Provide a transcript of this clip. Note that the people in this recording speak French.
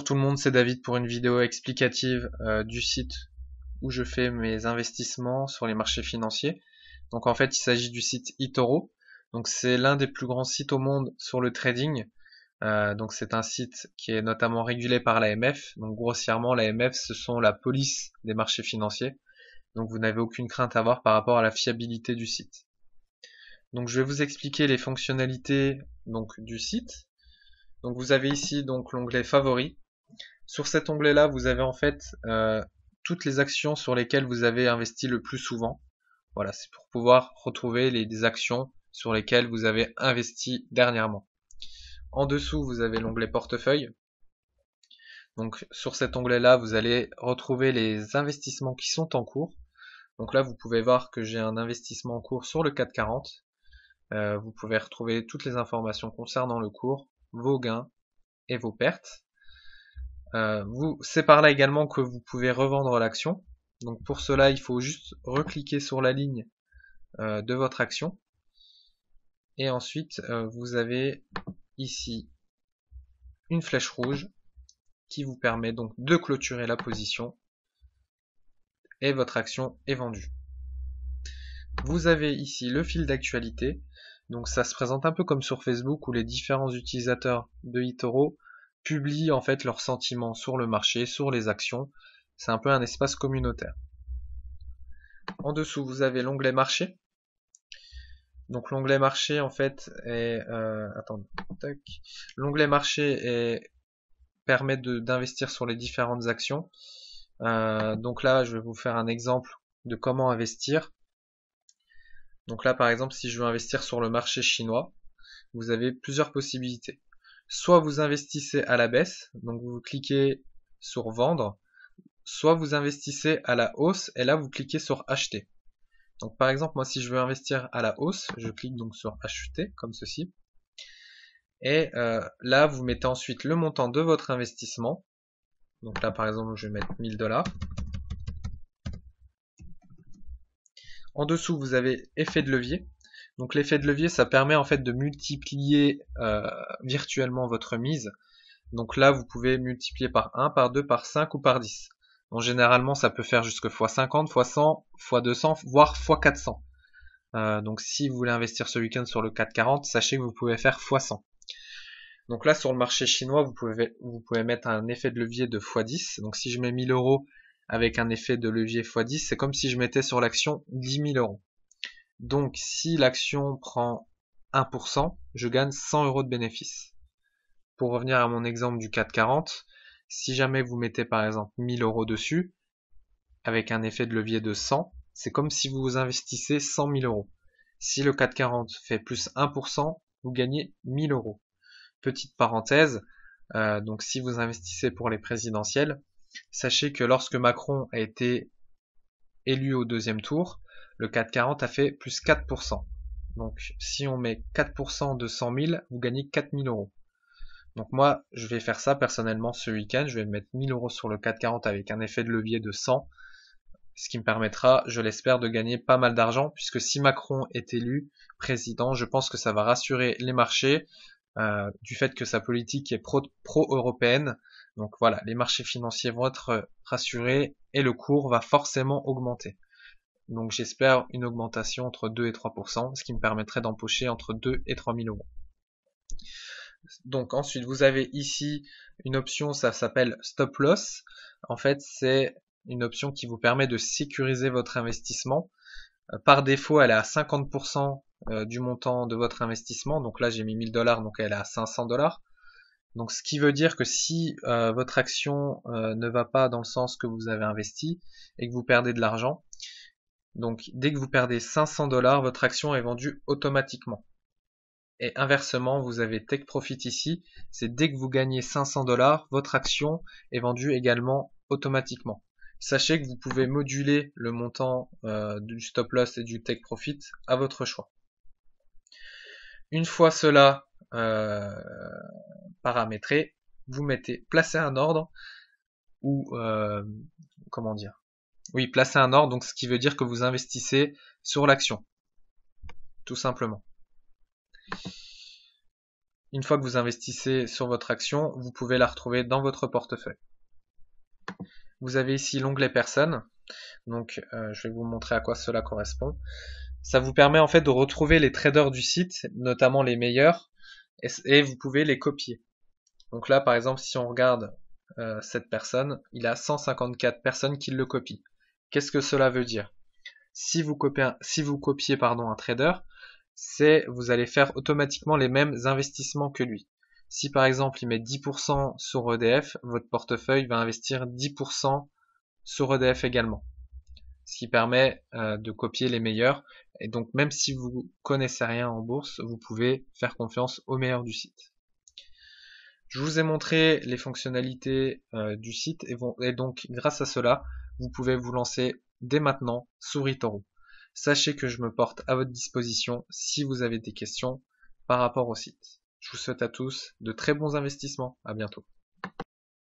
Tout le monde, c'est David pour une vidéo explicative du site où je fais mes investissements sur les marchés financiers. Donc en fait, il s'agit du site eToro. Donc c'est l'un des plus grands sites au monde sur le trading. Donc c'est un site qui est notamment régulé par l'AMF. Donc grossièrement, l'AMF, ce sont la police des marchés financiers. Donc vous n'avez aucune crainte à avoir par rapport à la fiabilité du site. Donc je vais vous expliquer les fonctionnalités du site. Donc vous avez ici donc l'onglet favoris. Sur cet onglet-là, vous avez en fait toutes les actions sur lesquelles vous avez investi le plus souvent. Voilà, c'est pour pouvoir retrouver des actions sur lesquelles vous avez investi dernièrement. En dessous, vous avez l'onglet portefeuille. Donc sur cet onglet-là, vous allez retrouver les investissements qui sont en cours. Donc là, vous pouvez voir que j'ai un investissement en cours sur le CAC 40. Vous pouvez retrouver toutes les informations concernant le cours, vos gains et vos pertes. C'est par là également que vous pouvez revendre l'action. Donc pour cela, il faut juste recliquer sur la ligne de votre action. Et ensuite, vous avez ici une flèche rouge qui vous permet donc de clôturer la position. Et votre action est vendue. Vous avez ici le fil d'actualité. Donc ça se présente un peu comme sur Facebook où les différents utilisateurs de eToro publient en fait leurs sentiments sur le marché, sur les actions. C'est un peu un espace communautaire. En dessous, vous avez l'onglet marché. Donc l'onglet marché en fait est l'onglet marché permet d'investir sur les différentes actions. Donc là, je vais vous faire un exemple de comment investir. Donc là, par exemple, si je veux investir sur le marché chinois, vous avez plusieurs possibilités. Soit vous investissez à la baisse, donc vous cliquez sur vendre, soit vous investissez à la hausse et là vous cliquez sur acheter. Donc par exemple, moi si je veux investir à la hausse, je clique donc sur acheter comme ceci. Et là vous mettez ensuite le montant de votre investissement. Donc là par exemple, je vais mettre 1000 $. En dessous, vous avez effet de levier. Donc l'effet de levier, ça permet en fait de multiplier virtuellement votre mise. Donc là, vous pouvez multiplier par 1, par 2, par 5 ou par 10. Donc généralement, ça peut faire jusque x50, x100, x200, voire x400. Donc si vous voulez investir ce week-end sur le CAC 40, sachez que vous pouvez faire x100. Donc là, sur le marché chinois, vous pouvez mettre un effet de levier de x10. Donc si je mets 1000 € avec un effet de levier x10, c'est comme si je mettais sur l'action 10 000 €. Donc si l'action prend 1%, je gagne 100 € de bénéfice. Pour revenir à mon exemple du CAC 40, si jamais vous mettez par exemple 1000 € dessus, avec un effet de levier de 100, c'est comme si vous investissez 100 000 €. Si le CAC 40 fait plus 1%, vous gagnez 1000 €. Petite parenthèse, donc si vous investissez pour les présidentielles, sachez que lorsque Macron a été élu au deuxième tour, le CAC 40 a fait plus 4%. Donc si on met 4% de 100 000, vous gagnez 4000 €. Donc moi, je vais faire ça personnellement ce week-end. Je vais mettre 1000 € sur le CAC 40 avec un effet de levier de 100, ce qui me permettra, je l'espère, de gagner pas mal d'argent, puisque si Macron est élu président, je pense que ça va rassurer les marchés du fait que sa politique est pro-européenne. Donc voilà, les marchés financiers vont être rassurés et le cours va forcément augmenter. Donc j'espère une augmentation entre 2 et 3%, ce qui me permettrait d'empocher entre 2 et 3000 €. Donc ensuite vous avez ici une option, ça s'appelle stop loss. En fait c'est une option qui vous permet de sécuriser votre investissement. Par défaut elle est à 50% du montant de votre investissement. Donc là j'ai mis 1000 $, donc elle est à 500 $. Donc ce qui veut dire que si votre action ne va pas dans le sens que vous avez investi et que vous perdez de l'argent, donc dès que vous perdez 500 $, votre action est vendue automatiquement. Et inversement, vous avez Take Profit ici, c'est dès que vous gagnez 500 $, votre action est vendue également automatiquement. Sachez que vous pouvez moduler le montant du stop loss et du Take Profit à votre choix. Une fois cela paramétré, vous mettez placer un ordre ou placer un ordre, donc ce qui veut dire que vous investissez sur l'action, tout simplement. une fois que vous investissez sur votre action, vous pouvez la retrouver dans votre portefeuille. Vous avez ici l'onglet personnes. Donc je vais vous montrer à quoi cela correspond. Ça vous permet en fait de retrouver les traders du site, notamment les meilleurs, et vous pouvez les copier. Donc là par exemple si on regarde cette personne, il a 154 personnes qui le copient. Qu'est-ce que cela veut dire? Si vous copiez un trader, vous allez faire automatiquement les mêmes investissements que lui. Si par exemple il met 10% sur EDF, votre portefeuille va investir 10% sur EDF également. Ce qui permet de copier les meilleurs. Et donc même si vous connaissez rien en bourse, vous pouvez faire confiance aux meilleurs du site. Je vous ai montré les fonctionnalités du site et donc grâce à cela, vous pouvez vous lancer dès maintenant sur eToro. Sachez que je me porte à votre disposition si vous avez des questions par rapport au site. Je vous souhaite à tous de très bons investissements. À bientôt.